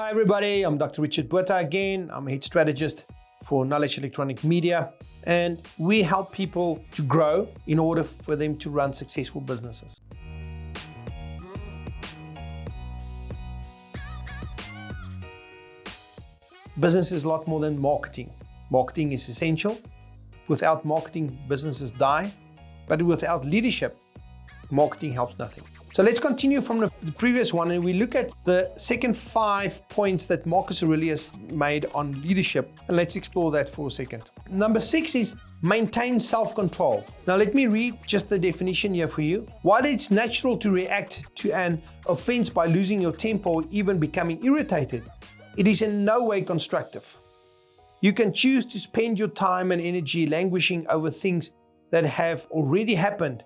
Hi everybody, I'm Dr. Richard Botha again. I'm a head strategist for Knowledge Electronic Media, and we help people to grow in order for them to run successful businesses. Business is a lot more than marketing. Marketing is essential. Without marketing, businesses die, but without leadership, marketing helps nothing. So let's continue from the previous one, and we look at the second 5 points that Marcus Aurelius made on leadership, and let's explore that for a second. Number 6 is maintain self-control. Now let me read just the definition here for you. While it's natural to react to an offense by losing your temper or even becoming irritated, it is in no way constructive. You can choose to spend your time and energy languishing over things that have already happened,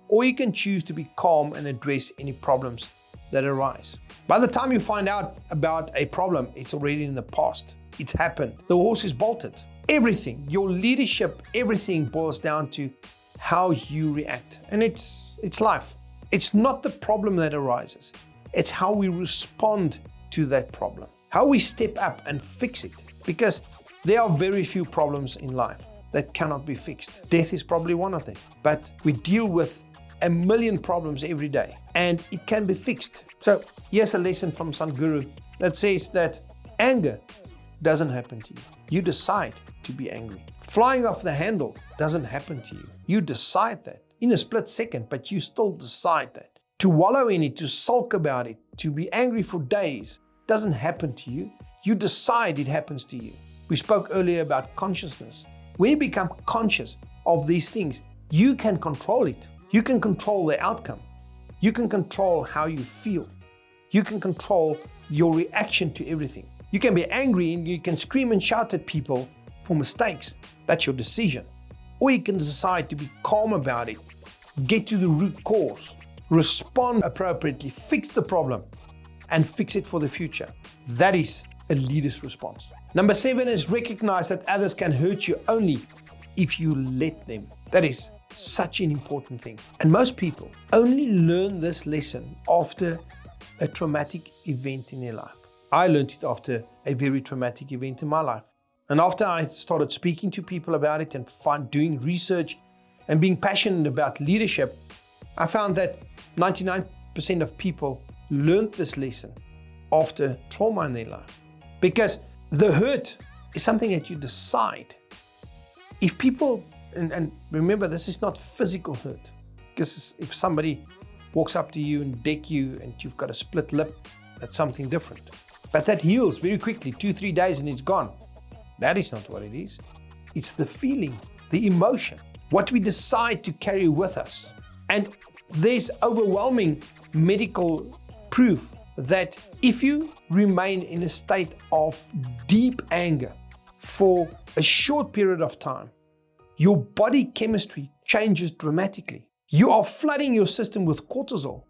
or you can choose to be calm and address any problems that arise. By the time you find out about a problem, it's already in the past. It's happened. The horse is bolted. Everything, your leadership, everything boils down to how you react. And it's life. It's not the problem that arises. It's how we respond to that problem. How we step up and fix it. Because there are very few problems in life that cannot be fixed. Death is probably one of them. But we deal with a million problems every day, and it can be fixed. So here's a lesson from some guru that says that anger doesn't happen to you. You decide to be angry. Flying off the handle doesn't happen to you. You decide that in a split second, but you still decide that. To wallow in it, to sulk about it, to be angry for days doesn't happen to you. You decide it happens to you. We spoke earlier about consciousness. When you become conscious of these things, you can control it. You can control the outcome. You can control how you feel. You can control your reaction to everything. You can be angry and you can scream and shout at people for mistakes. That's your decision. Or you can decide to be calm about it, get to the root cause, respond appropriately, fix the problem, and fix it for the future. That is a leader's response. Number 7 is recognize that others can hurt you only if you let them. That is such an important thing. And most people only learn this lesson after a traumatic event in their life. I learned it after a very traumatic event in my life. And after I started speaking to people about it and doing research and being passionate about leadership, I found that 99% of people learned this lesson after trauma in their life. Because the hurt is something that you decide. If people And remember, this is not physical hurt. Because if somebody walks up to you and deck you and you've got a split lip, that's something different. But that heals very quickly, 2-3 days and it's gone. That is not what it is. It's the feeling, the emotion, what we decide to carry with us. And there's overwhelming medical proof that if you remain in a state of deep anger for a short period of time, your body chemistry changes dramatically. You are flooding your system with cortisol.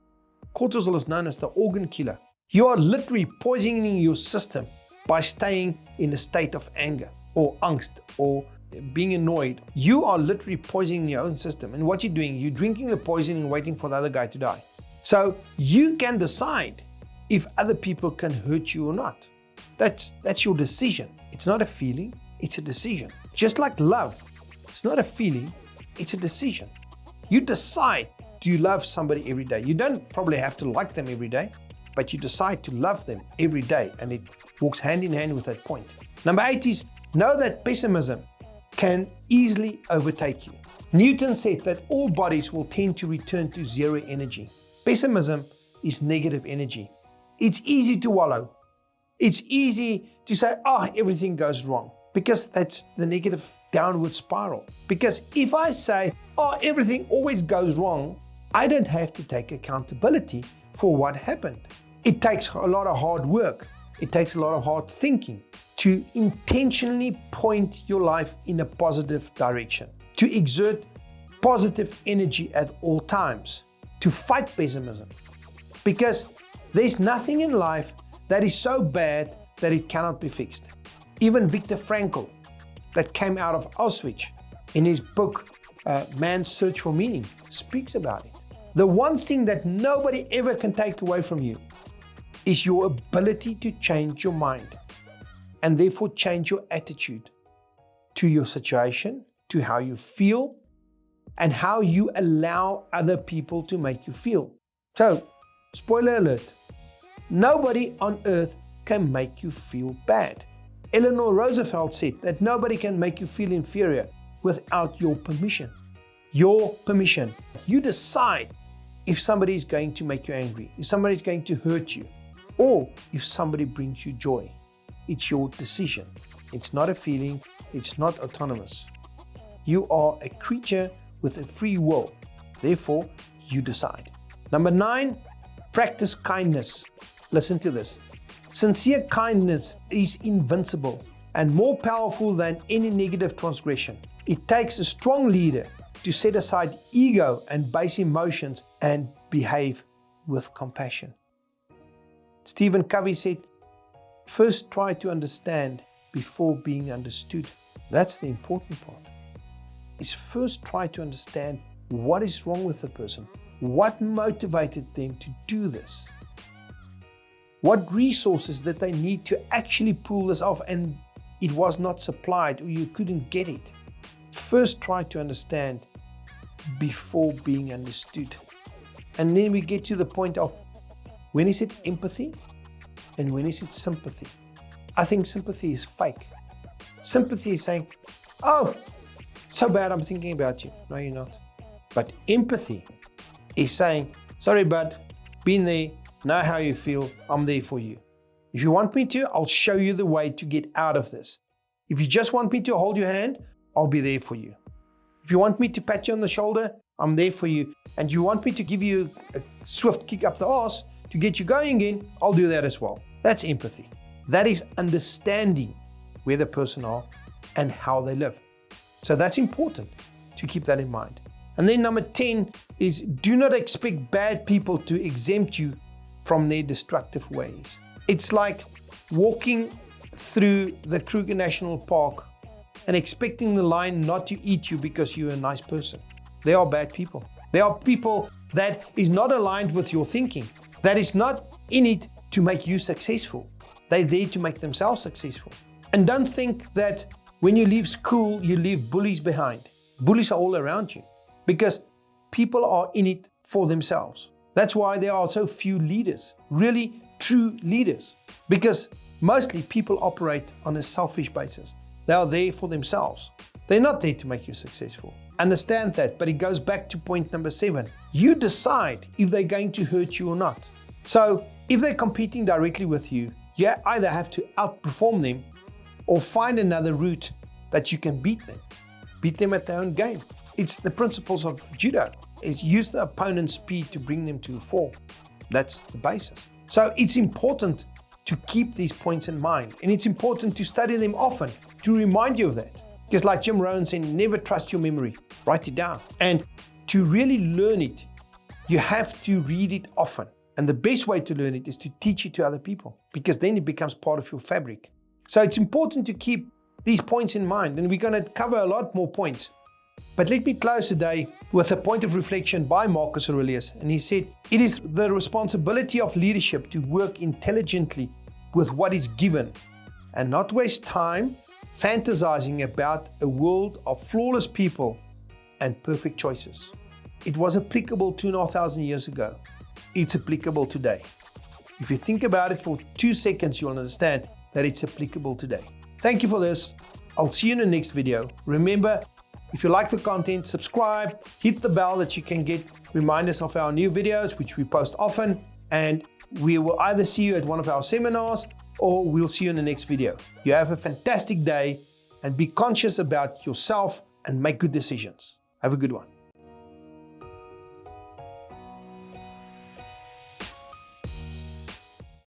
Cortisol is known as the organ killer. You are literally poisoning your system by staying in a state of anger or angst or being annoyed. You are literally poisoning your own system. And what you're doing, you're drinking the poison and waiting for the other guy to die. So you can decide if other people can hurt you or not. That's your decision. It's not a feeling, it's a decision. Just like love. It's not a feeling, it's a decision. You decide, do you love somebody every day? You don't probably have to like them every day, but you decide to love them every day, and it walks hand in hand with that point. Number 8 is know that pessimism can easily overtake you. Newton said that all bodies will tend to return to zero energy. Pessimism is negative energy. It's easy to wallow. It's easy to say, everything goes wrong, because that's the negative downward spiral. Because if I say, everything always goes wrong, I don't have to take accountability for what happened. It takes a lot of hard work. It takes a lot of hard thinking to intentionally point your life in a positive direction, to exert positive energy at all times, to fight pessimism. Because there's nothing in life that is so bad that it cannot be fixed. Even Viktor Frankl, that came out of Auschwitz, in his book, Man's Search for Meaning, speaks about it. The one thing that nobody ever can take away from you is your ability to change your mind and therefore change your attitude to your situation, to how you feel, and how you allow other people to make you feel. So, spoiler alert, nobody on earth can make you feel bad. Eleanor Roosevelt said that nobody can make you feel inferior without your permission. Your permission. You decide if somebody is going to make you angry, if somebody is going to hurt you, or if somebody brings you joy. It's your decision. It's not a feeling. It's not autonomous. You are a creature with a free will. Therefore, you decide. Number 9, practice kindness. Listen to this. Sincere kindness is invincible and more powerful than any negative transgression. It takes a strong leader to set aside ego and base emotions and behave with compassion. Stephen Covey said, first try to understand before being understood. That's the important part. Is first try to understand what is wrong with the person. What motivated them to do this? What resources did they need to actually pull this off and it was not supplied or you couldn't get it? First try to understand before being understood. And then we get to the point of when is it empathy and when is it sympathy? I think sympathy is fake. Sympathy is saying, oh, so bad I'm thinking about you. No, you're not. But empathy is saying, sorry, bud, been there, know how you feel, I'm there for you. If you want me to, I'll show you the way to get out of this. If you just want me to hold your hand, I'll be there for you. If you want me to pat you on the shoulder, I'm there for you. And you want me to give you a swift kick up the arse to get you going again, I'll do that as well. That's empathy. That is understanding where the person are and how they live. So that's important to keep that in mind. And then number 10 is do not expect bad people to exempt you from their destructive ways. It's like walking through the Kruger National Park and expecting the lion not to eat you because you're a nice person. They are bad people. They are people that is not aligned with your thinking, that is not in it to make you successful. They're there to make themselves successful. And don't think that when you leave school, you leave bullies behind. Bullies are all around you because people are in it for themselves. That's why there are so few leaders, really true leaders, because mostly people operate on a selfish basis. They are there for themselves. They're not there to make you successful. Understand that, but it goes back to point number 7. You decide if they're going to hurt you or not. So if they're competing directly with you, you either have to outperform them or find another route that you can beat them. Beat them at their own game. It's the principles of judo. It's use the opponent's speed to bring them to a fall. That's the basis. So it's important to keep these points in mind, and it's important to study them often to remind you of that. Because like Jim Rohn said, never trust your memory. Write it down. And to really learn it, you have to read it often. And the best way to learn it is to teach it to other people, because then it becomes part of your fabric. So it's important to keep these points in mind, and we're going to cover a lot more points. But let me close today with a point of reflection by Marcus Aurelius. And he said, it is the responsibility of leadership to work intelligently with what is given and not waste time fantasizing about a world of flawless people and perfect choices. It was applicable 2,500 years ago. It's applicable today. If you think about it for 2 seconds, you'll understand that it's applicable today. Thank you for this. I'll see you in the next video. Remember, if you like the content, subscribe, hit the bell that you can get reminders of our new videos, which we post often, and we will either see you at one of our seminars or we'll see you in the next video. You have a fantastic day and be conscious about yourself and make good decisions. Have a good one.